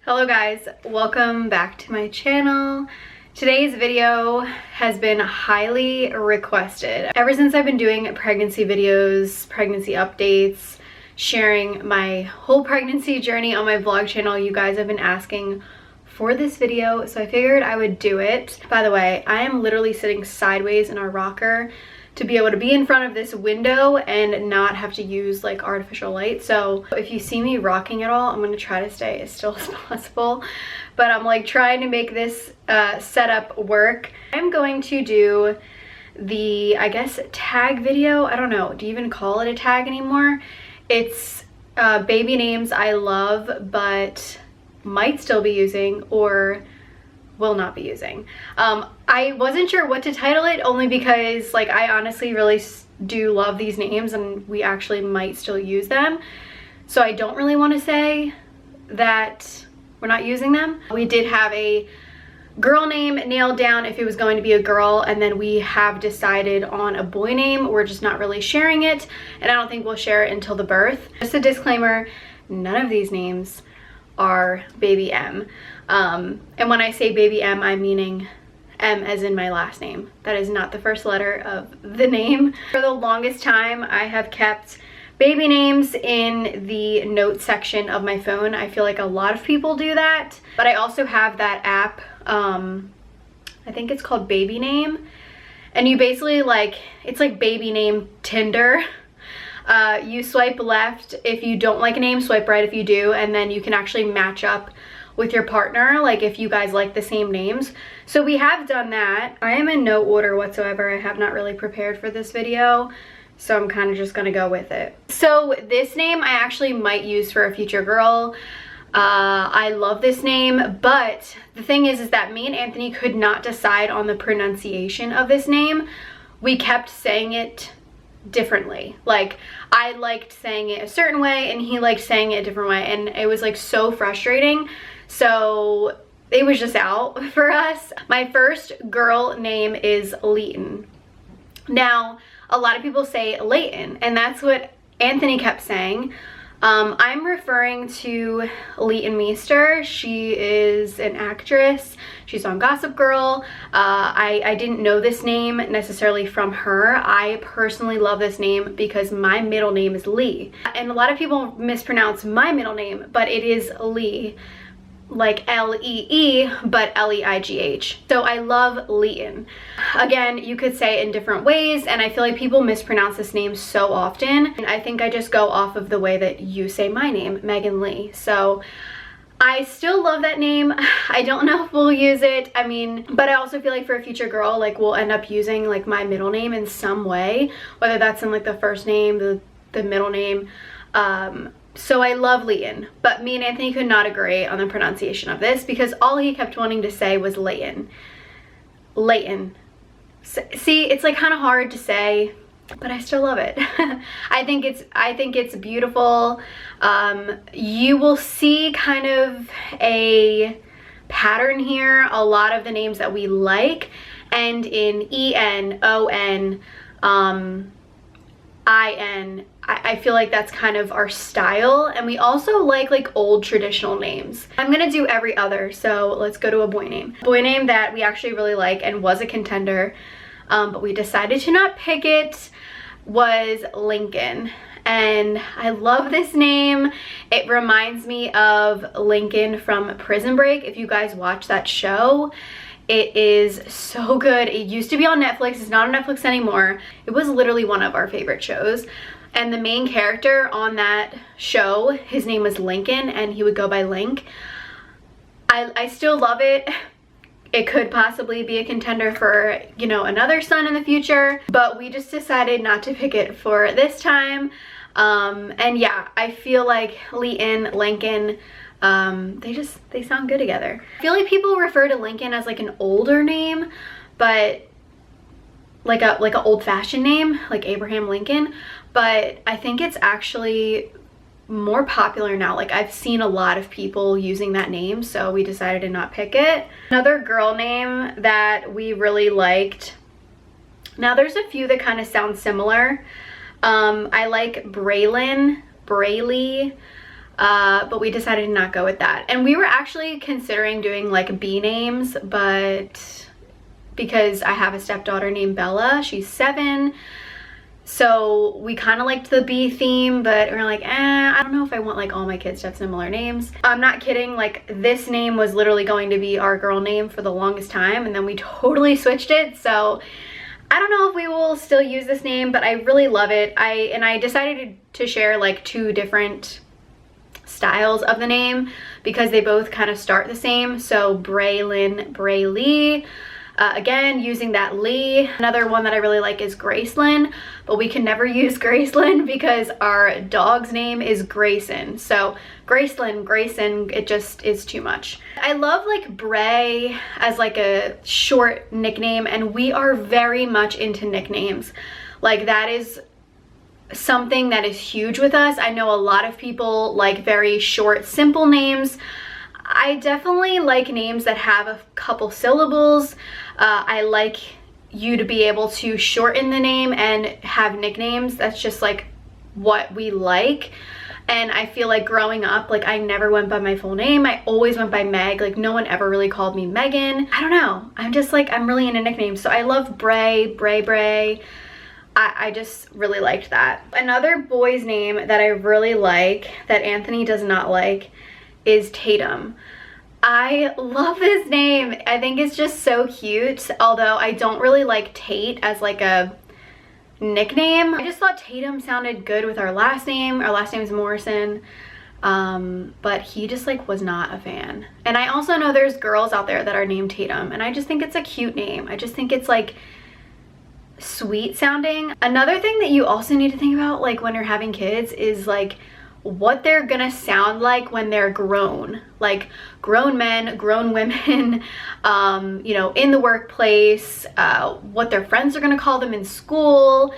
Hello guys, welcome back to my channel. Today's video has been highly requested. Ever since I've been doing pregnancy videos, pregnancy updates, sharing my whole pregnancy journey on my vlog channel, you guys have been asking for this video, so I figured I would do it. By the way, I am literally sitting sideways in our rocker to be able to be in front of this window and not have to use like artificial light. So if you see me rocking at all, I'm gonna try to stay as still as possible, but I'm like trying to make this setup work. I'm going to do the, I guess, tag video. I don't know, do you even call it a tag anymore? It's baby names I love but might still be using or will not be using. I wasn't sure what to title it, only because like I honestly really do love these names and we actually might still use them, so I don't really want to say that we're not using them. We did have a girl name nailed down if it was going to be a girl, and then we have decided on a boy name. We're just not really sharing it, and I don't think we'll share it until the birth. Just a disclaimer, none of these names are baby M. And when I say baby M, I'm meaning M as in my last name. That is not the first letter of the name. For the longest time, I have kept baby names in the notes section of my phone. I feel like a lot of people do that, but I also have that app, I think it's called Baby Name, and you basically like, it's like baby name Tinder. You swipe left if you don't like a name, swipe right if you do, and then you can actually match up with your partner, like if you guys like the same names. So we have done that. I am in no order whatsoever. I have not really prepared for this video, so I'm kind of just gonna go with it. So this name I actually might use for a future girl. I love this name, but the thing is that me and Anthony could not decide on the pronunciation of this name. We kept saying it differently. Like I liked saying it a certain way and he liked saying it a different way, and it was like so frustrating. So it was just out for us. My first girl name is Leighton. Now a lot of people say Leighton, and that's what Anthony kept saying. I'm referring to Leighton Meester. She is an actress. She's on Gossip Girl. I didn't know this name necessarily from her. I personally love this name because my middle name is Lee. And a lot of people mispronounce my middle name, but it is Lee, like L-E-E, but L-E-I-G-H. So I love Leighton. Again, you could say it in different ways, and I feel like people mispronounce this name so often, and I think I just go off of the way that you say my name, Megan Lee. So I still love that name. I don't know if we'll use it, I mean, but I also feel like for a future girl, like we'll end up using like my middle name in some way, whether that's in like the first name, the middle name. So I love Leighton, but me and Anthony could not agree on the pronunciation of this because all he kept wanting to say was Leighton. Leighton. See, it's like kind of hard to say, but I still love it. I think it's beautiful. You will see kind of a pattern here. A lot of the names that we like end in E-N, O-N, I-N. I feel like that's kind of our style, and we also like old traditional names. I'm gonna do every other, so let's go to a boy name. A boy name that we actually really like and was a contender, but we decided to not pick it, was Lincoln. And I love this name. It reminds me of Lincoln from Prison Break. If you guys watch that show, it is so good. It used to be on Netflix. It's not on Netflix anymore. It was literally one of our favorite shows. And the main character on that show, his name was Lincoln, and he would go by Link. I still love it. It could possibly be a contender for, you know, another son in the future, but we just decided not to pick it for this time. And yeah, I feel like Leighton, Lincoln, they sound good together. I feel like people refer to Lincoln as like an older name, but like an old-fashioned name, like Abraham Lincoln, but I think it's actually more popular now. Like I've seen a lot of people using that name, so we decided to not pick it. Another girl name that we really liked, now there's a few that kind of sound similar. I like Braylon, Brayley, but we decided to not go with that. And we were actually considering doing like B-names, but because I have a stepdaughter named Bella, she's 7. So we kind of liked the B theme, but we're like, I don't know if I want like all my kids to have similar names. I'm not kidding, like this name was literally going to be our girl name for the longest time, and then we totally switched it. So I don't know if we will still use this name, but I really love it. I decided to share like 2 different styles of the name because they both kind of start the same. So Braylon, Braylee. Again, using that Lee. Another one that I really like is Gracelyn, but we can never use Gracelyn because our dog's name is Grayson. So Gracelyn, Grayson, it just is too much. I love like Bray as like a short nickname, and we are very much into nicknames. Like that is something that is huge with us. I know a lot of people like very short, simple names. I definitely like names that have a couple syllables. I like you to be able to shorten the name and have nicknames. That's just like what we like. And I feel like growing up, like I never went by my full name. I always went by Meg. Like no one ever really called me Megan. I don't know. I'm just like, I'm really into nicknames. So I love Bray, Bray. I just really liked that. Another boy's name that I really like that Anthony does not like is Tatum. I love this name. I think it's just so cute, although I don't really like Tate as like a nickname. I just thought Tatum sounded good with our last name. Our last name is Morrison, but he just like was not a fan. And I also know there's girls out there that are named Tatum, and I just think it's a cute name. I just think it's like sweet sounding. Another thing that you also need to think about like when you're having kids is like what they're gonna sound like when they're grown, like grown men, grown women, you know, in the workplace, what their friends are gonna call them in school,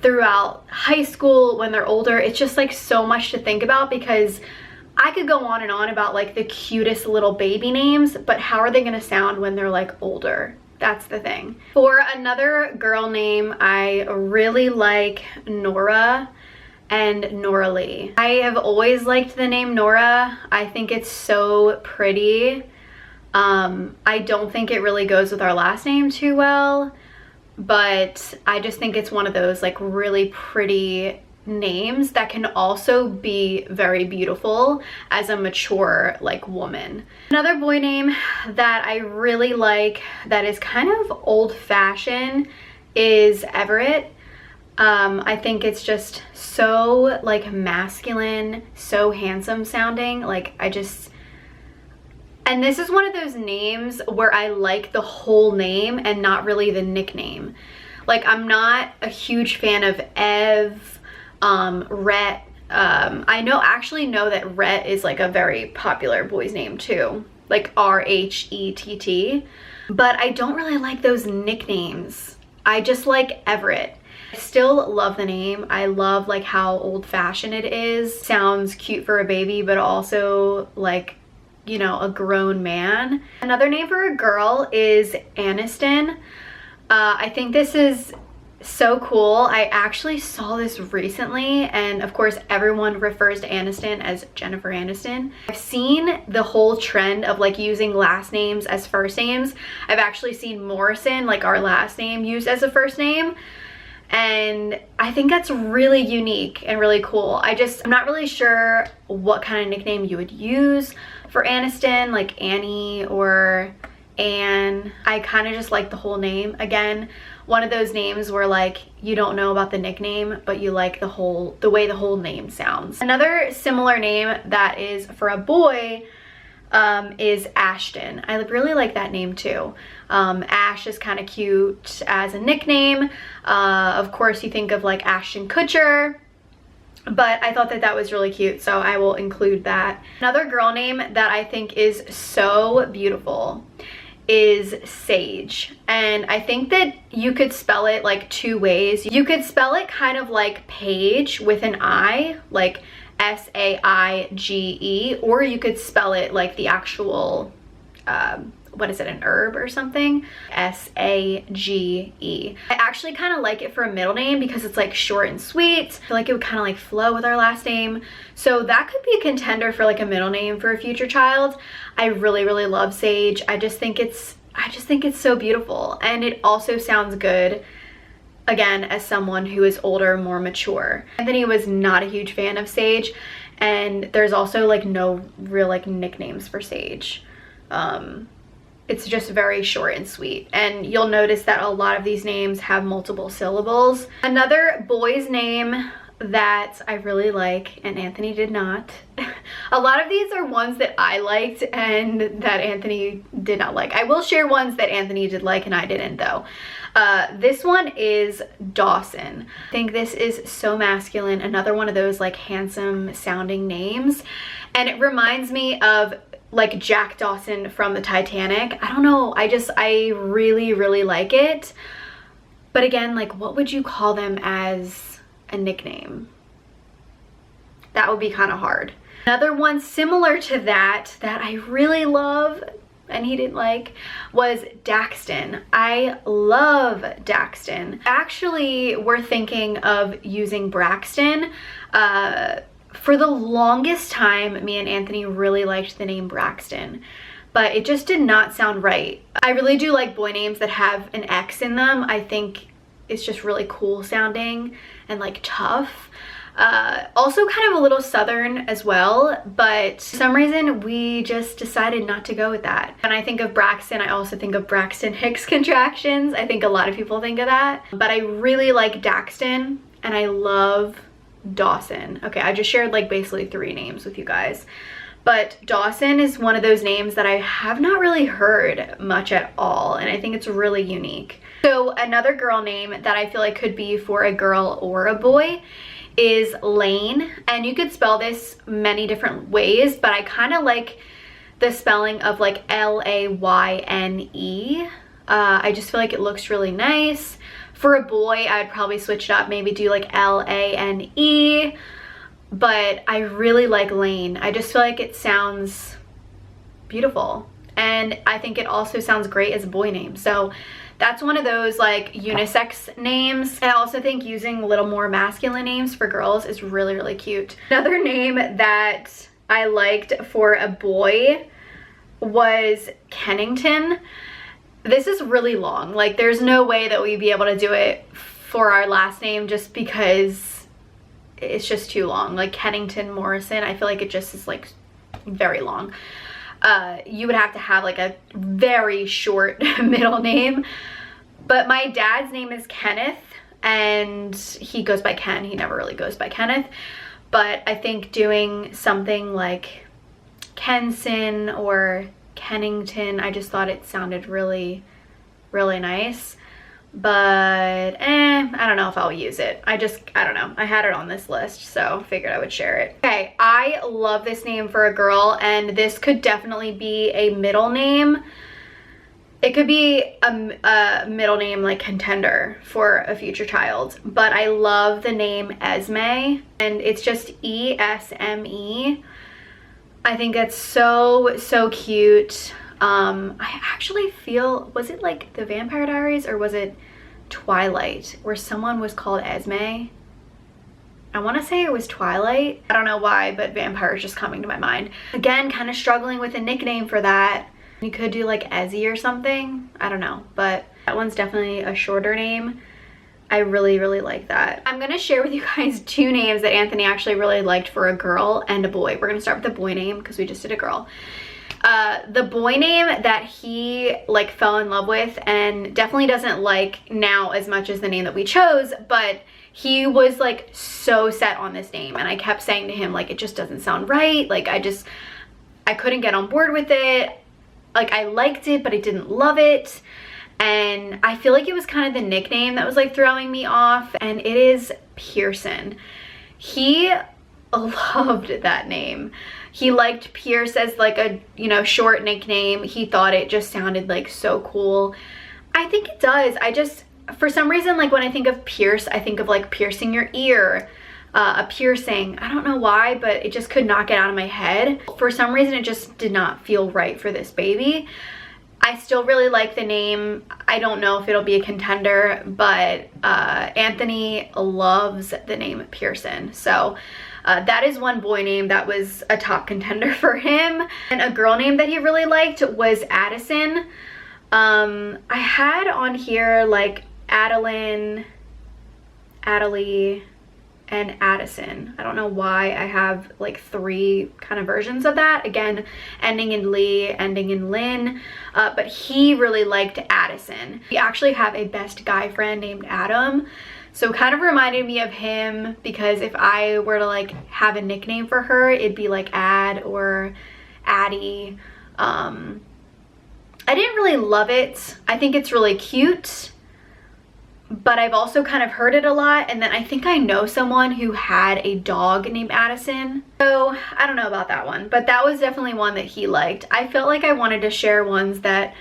throughout high school, when they're older. It's just like so much to think about, because I could go on and on about like the cutest little baby names, but how are they gonna sound when they're like older? That's the thing. For another girl name, I really like Nora and Nora Lee. I have always liked the name Nora. I think it's so pretty. I don't think it really goes with our last name too well, but I just think it's one of those like really pretty names that can also be very beautiful as a mature like woman. Another boy name that I really like that is kind of old-fashioned is Everett. I think it's just so like masculine, so handsome sounding. Like and this is one of those names where I like the whole name and not really the nickname. Like I'm not a huge fan of Ev, Rhett. I actually know that Rhett is like a very popular boy's name too, like R-H-E-T-T, but I don't really like those nicknames. I just like Everett. I still love the name. I love like how old-fashioned it is. Sounds cute for a baby, but also like, you know, a grown man. Another name for a girl is Aniston. I think this is so cool. I actually saw this recently, and of course everyone refers to Aniston as Jennifer Aniston. I've seen the whole trend of like using last names as first names. I've actually seen Morrison, like our last name, used as a first name. And I think that's really unique and really cool. I'm not really sure what kind of nickname you would use for Aniston, like Annie or Anne. I kind of just like the whole name. Again, one of those names where like you don't know about the nickname, but you like the way the whole name sounds. Another similar name that is for a boy is Ashton. I really like that name too. Ash is kind of cute as a nickname. Of course you think of like Ashton Kutcher, but I thought that that was really cute, so I will include that. Another girl name that I think is so beautiful is Sage, and I think that you could spell it like 2 ways. You could spell it kind of like Paige with an I, like S-A-I-G-E, or you could spell it like the actual what is it, an herb or something? S-A-G-E. I actually kind of like it for a middle name because it's like short and sweet. I feel like it would kind of like flow with our last name. So that could be a contender for like a middle name for a future child. I really, really love Sage. I just think it's so beautiful, and it also sounds good, again, as someone who is older, more mature. Anthony was not a huge fan of Sage, and there's also like no real like nicknames for Sage. It's just very short and sweet, and you'll notice that a lot of these names have multiple syllables. Another boy's name that I really like, and Anthony did not. A lot of these are ones that I liked and that Anthony did not like. I will share ones that Anthony did like and I didn't though. This one is Dawson. I think this is so masculine. Another one of those like handsome sounding names, and it reminds me of like Jack Dawson from the Titanic. I don't know, I really, really like it. But again, like, what would you call them as a nickname? That would be kind of hard. Another one similar to that I really love and he didn't like was Daxton. I love Daxton. Actually, we're thinking of using Braxton. For the longest time, me and Anthony really liked the name Braxton, but it just did not sound right. I really do like boy names that have an X in them. I think it's just really cool sounding and like tough. Also kind of a little southern as well, but for some reason we just decided not to go with that. When I think of Braxton, I also think of Braxton Hicks contractions. I think a lot of people think of that, but I really like Daxton and I love Dawson. Okay, I just shared like basically 3 names with you guys, but Dawson is one of those names that I have not really heard much at all, and I think it's really unique. So another girl name that I feel like could be for a girl or a boy is Lane, and you could spell this many different ways, but I kind of like the spelling of like L-A-Y-N-E. I just feel like it looks really nice. For a boy, I'd probably switch it up, maybe do like L-A-N-E, but I really like Lane. I just feel like it sounds beautiful, and I think it also sounds great as a boy name. So that's one of those like unisex names. I also think using a little more masculine names for girls is really, really cute. Another name that I liked for a boy was Kennington. This is really long. Like, there's no way that we'd be able to do it for our last name just because it's just too long. Like Kennington Morrison, I feel like it just is like very long. You would have to have like a very short middle name. But my dad's name is Kenneth and he goes by Ken. He never really goes by Kenneth. But I think doing something like Kenson or Kennington, I just thought it sounded really, really nice. But I don't know if I'll use it. I don't know. I had it on this list, so figured I would share it. Okay, I love this name for a girl, and this could definitely be a middle name. It could be a middle name like contender for a future child, but I love the name Esme, and it's just E-S-M-E. I think that's so, so cute. I actually feel, was it like the Vampire Diaries or was it Twilight where someone was called Esme? I want to say it was Twilight. I don't know why, but vampire is just coming to my mind. Again, kind of struggling with a nickname for that. You could do like Ezzy or something. I don't know, but that one's definitely a shorter name. I really, really like that. I'm gonna share with you guys 2 names that Anthony actually really liked for a girl and a boy. We're gonna start with the boy name because we just did a girl. The boy name that he like fell in love with and definitely doesn't like now as much as the name that we chose, but he was like so set on this name, and I kept saying to him like, it just doesn't sound right. Like I couldn't get on board with it. Like I liked it, but I didn't love it. And I feel like it was kind of the nickname that was like throwing me off, and it is Pearson. He loved that name. He liked Pierce as like a, you know, short nickname. He thought it just sounded like so cool. I think it does. For some reason, like when I think of Pierce, I think of like piercing your ear. a piercing. I don't know why, but it just could not get out of my head. For some reason, it just did not feel right for this baby. I still really like the name. I don't know if it'll be a contender, but Anthony loves the name Pearson. So that is one boy name that was a top contender for him. And a girl name that he really liked was Addison. I had on here like Adeline, Adelie, and Addison. I don't know why I have like 3 kind of versions of that. Again, ending in Lee, ending in Lynn, but he really liked Addison. We actually have a best guy friend named Adam, so kind of reminded me of him, because if I were to like have a nickname for her, it'd be like Ad or Addie. I didn't really love it. I think it's really cute, but I've also kind of heard it a lot, and then I think I know someone who had a dog named Addison. So I don't know about that one, but that was definitely one that he liked. I felt like I wanted to share ones that,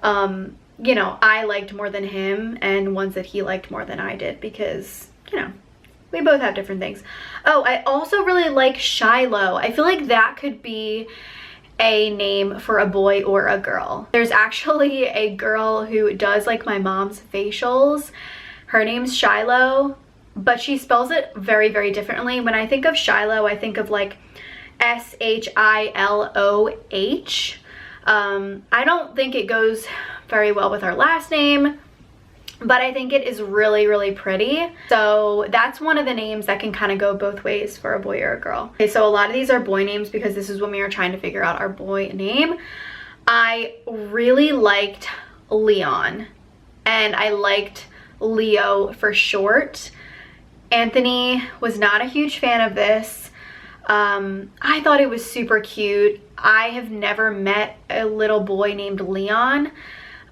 you know, I liked more than him, and ones that he liked more than I did, because, you know, we both have different things. Oh, I also really like Shiloh. I feel like that could be a name for a boy or a girl. There's actually a girl who does like my mom's facials. Her name's Shiloh, but she spells it very, very differently. When I think of Shiloh, I think of like S-H-I-L-O-H. I don't think it goes very well with our last name, but I think it is really, really pretty. So that's one of the names that can kind of go both ways for a boy or a girl. Okay, so a lot of these are boy names because this is when we were trying to figure out our boy name. I really liked Leon, and I liked Leo for short. Anthony was not a huge fan of this. I thought it was super cute. I have never met a little boy named Leon.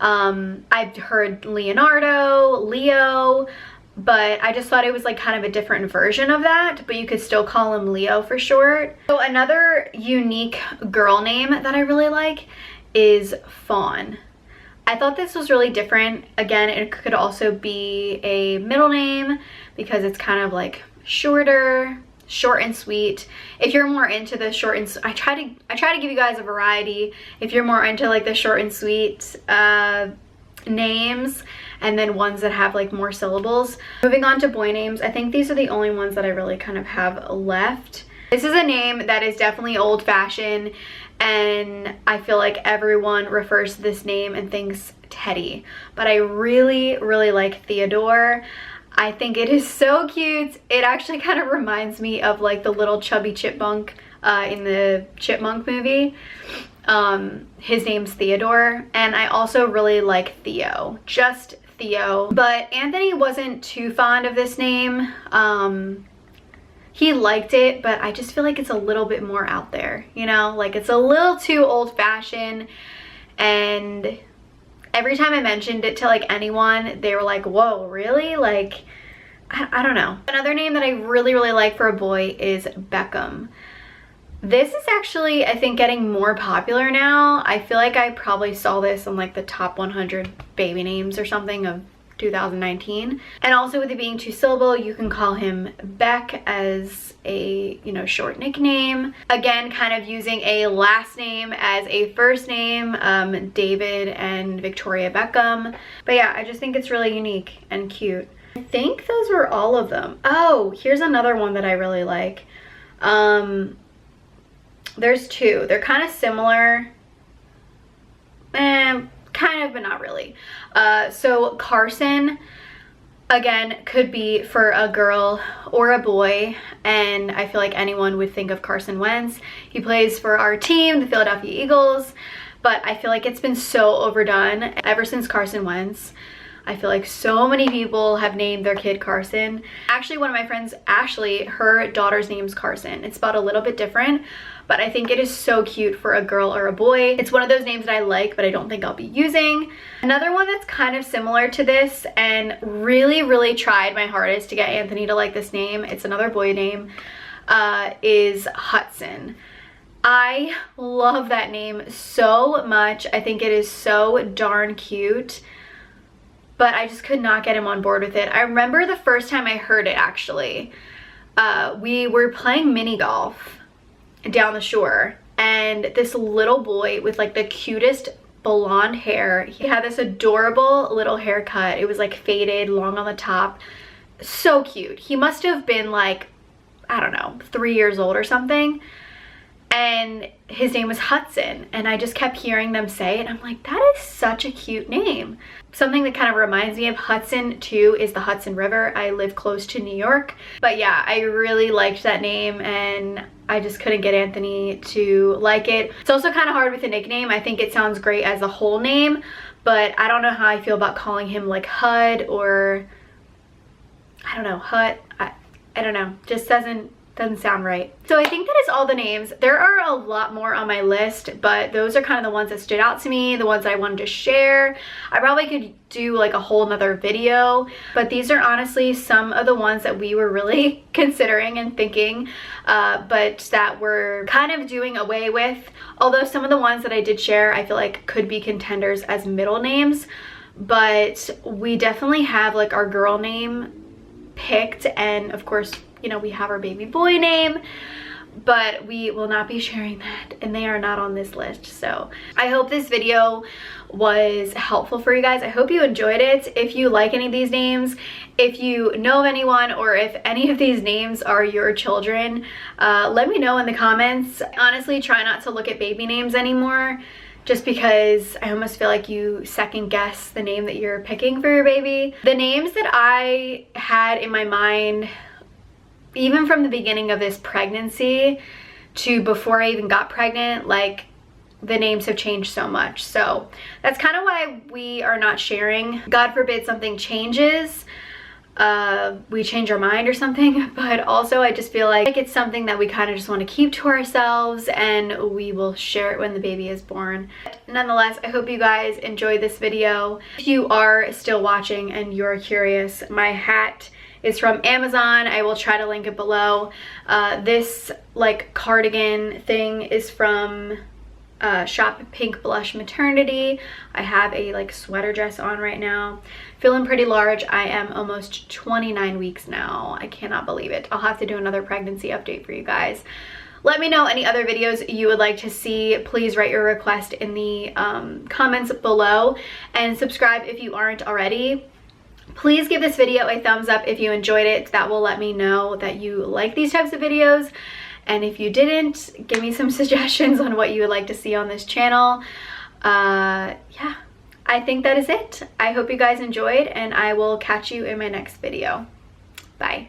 I've heard Leonardo, Leo, but I just thought it was like kind of a different version of that, but you could still call him Leo for short. So another unique girl name that I really like is Fawn. I thought this was really different. Again, it could also be a middle name because it's kind of like shorter, short and sweet. If you're more into the short and I try to give you guys a variety. If you're more into like the short and sweet names, and then ones that have like more syllables. Moving on to boy names, I think these are the only ones that I really kind of have left. This is a name that is definitely old-fashioned, and I feel like everyone refers to this name and thinks Teddy, but I really, really like Theodore. I think it is so cute. It actually kind of reminds me of like the little chubby chipmunk in the Chipmunk movie. His name's Theodore, and I also really like Theo, just Theo. But Anthony wasn't too fond of this name. He liked it, but I just feel like it's a little bit more out there, you know? Like it's a little too old-fashioned, and every time I mentioned it to like anyone, they were like, whoa, really? Like, I don't know. Another name that I really, really like for a boy is Beckham. This is actually, I think, getting more popular now. I feel like I probably saw this on like the top 100 baby names or something of 2019. And also with it being 2-syllable, you can call him Beck as a, you know, short nickname. Again, kind of using a last name as a first name, David and Victoria Beckham. But yeah, I just think it's really unique and cute. I think those were all of them. Oh, here's another one that I really like. There's 2. They're kind of similar. Kind of, but not really. So Carson, again, could be for a girl or a boy, and I feel like anyone would think of Carson Wentz. He plays for our team, the Philadelphia Eagles, but I feel like it's been so overdone ever since Carson Wentz. I feel like so many people have named their kid Carson. Actually, one of my friends, Ashley, her daughter's name's Carson. It's spelled a little bit different, but I think it is so cute for a girl or a boy. It's one of those names that I like, but I don't think I'll be using. Another one that's kind of similar to this, and really, really tried my hardest to get Anthony to like this name, it's another boy name, is Hudson. I love that name so much. I think it is so darn cute, but I just could not get him on board with it. I remember the first time I heard it, actually, we were playing mini golf down the shore, and this little boy with like the cutest blonde hair, he had this adorable little haircut. It was like faded, long on the top, so cute. He must have been like, I don't know, 3 years old or something, and his name was Hudson, and I just kept hearing them say it, and I'm like, that is such a cute name. Something that kind of reminds me of Hudson too is the Hudson River. I live close to New York, but yeah, I really liked that name, and I just couldn't get Anthony to like it. It's also kind of hard with a nickname. I think it sounds great as a whole name, but I don't know how I feel about calling him like Hud, or I don't know, Hut. I don't know, just doesn't sound right. So I think that is all the names. There are a lot more on my list, but those are kind of the ones that stood out to me, the ones I wanted to share. I probably could do like a whole nother video, but these are honestly some of the ones that we were really considering and thinking, but that we're kind of doing away with. Although some of the ones that I did share, I feel like could be contenders as middle names, but we definitely have like our girl name picked, and of course, you know, we have our baby boy name, but we will not be sharing that, and they are not on this list. So I hope this video was helpful for you guys. I hope you enjoyed it. If you like any of these names, if you know of anyone, or if any of these names are your children, let me know in the comments. Honestly, try not to look at baby names anymore, just because I almost feel like you second guess the name that you're picking for your baby. The names that I had in my mind, even from the beginning of this pregnancy to before I even got pregnant, like the names have changed so much. So that's kind of why we are not sharing. God forbid something changes, we change our mind or something, but also I just feel like it's something that we kind of just want to keep to ourselves, and we will share it when the baby is born. Nonetheless, I hope you guys enjoyed this video. If you are still watching and you're curious, my hat is from Amazon. I will try to link it below. This like cardigan thing is from Shop Pink Blush Maternity. I have a like sweater dress on right now. Feeling pretty large. I am almost 29 weeks now. I cannot believe it. I'll have to do another pregnancy update for you guys. Let me know any other videos you would like to see. Please write your request in the comments below, and subscribe if you aren't already. Please give this video a thumbs up if you enjoyed it. That will let me know that you like these types of videos. And if you didn't, give me some suggestions on what you would like to see on this channel. Yeah, I think that is it. I hope you guys enjoyed, and I will catch you in my next video. Bye.